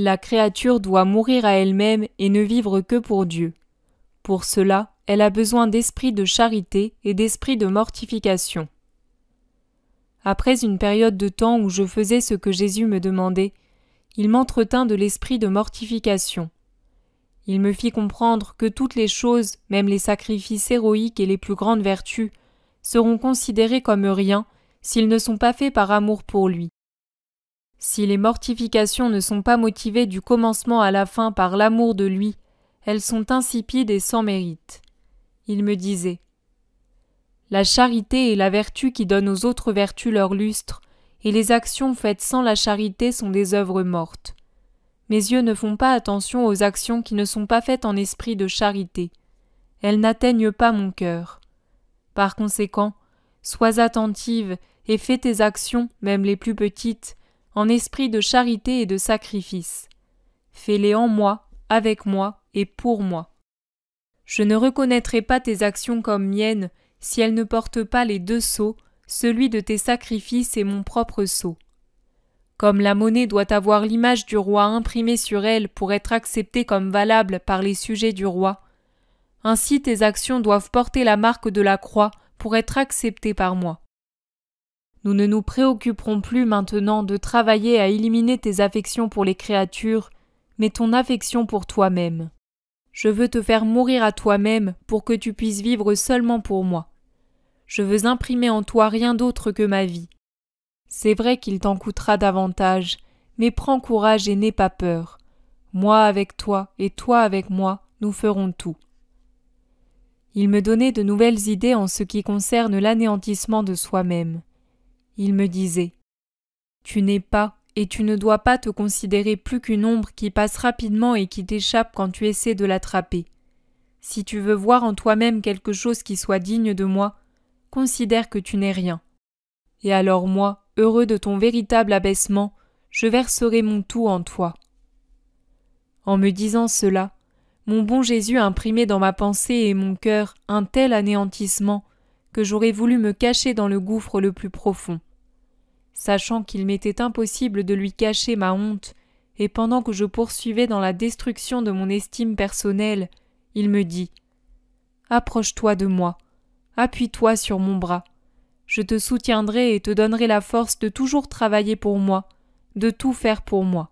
La créature doit mourir à elle-même et ne vivre que pour Dieu. Pour cela, elle a besoin d'esprit de charité et d'esprit de mortification. Après une période de temps où je faisais ce que Jésus me demandait, il m'entretint de l'esprit de mortification. Il me fit comprendre que toutes les choses, même les sacrifices héroïques et les plus grandes vertus, seront considérés comme rien s'ils ne sont pas faits par amour pour lui. Si les mortifications ne sont pas motivées du commencement à la fin par l'amour de lui, elles sont insipides et sans mérite. Il me disait : la charité est la vertu qui donne aux autres vertus leur lustre, et les actions faites sans la charité sont des œuvres mortes. Mes yeux ne font pas attention aux actions qui ne sont pas faites en esprit de charité. Elles n'atteignent pas mon cœur. Par conséquent, sois attentive et fais tes actions, même les plus petites, en esprit de charité et de sacrifice. Fais-les en moi, avec moi et pour moi. Je ne reconnaîtrai pas tes actions comme miennes si elles ne portent pas les deux sceaux, celui de tes sacrifices et mon propre sceau. Comme la monnaie doit avoir l'image du roi imprimée sur elle pour être acceptée comme valable par les sujets du roi, ainsi tes actions doivent porter la marque de la croix pour être acceptées par moi. Nous ne nous préoccuperons plus maintenant de travailler à éliminer tes affections pour les créatures, mais ton affection pour toi-même. Je veux te faire mourir à toi-même pour que tu puisses vivre seulement pour moi. Je veux imprimer en toi rien d'autre que ma vie. C'est vrai qu'il t'en coûtera davantage, mais prends courage et n'aie pas peur. Moi avec toi et toi avec moi, nous ferons tout. Il me donnait de nouvelles idées en ce qui concerne l'anéantissement de soi-même. Il me disait : tu n'es pas et tu ne dois pas te considérer plus qu'une ombre qui passe rapidement et qui t'échappe quand tu essaies de l'attraper. Si tu veux voir en toi-même quelque chose qui soit digne de moi, considère que tu n'es rien. Et alors moi, heureux de ton véritable abaissement, je verserai mon tout en toi. En me disant cela, mon bon Jésus imprimait dans ma pensée et mon cœur un tel anéantissement que j'aurais voulu me cacher dans le gouffre le plus profond. Sachant qu'il m'était impossible de lui cacher ma honte, et pendant que je poursuivais dans la destruction de mon estime personnelle, il me dit : approche-toi de moi, appuie-toi sur mon bras. Je te soutiendrai et te donnerai la force de toujours travailler pour moi, de tout faire pour moi.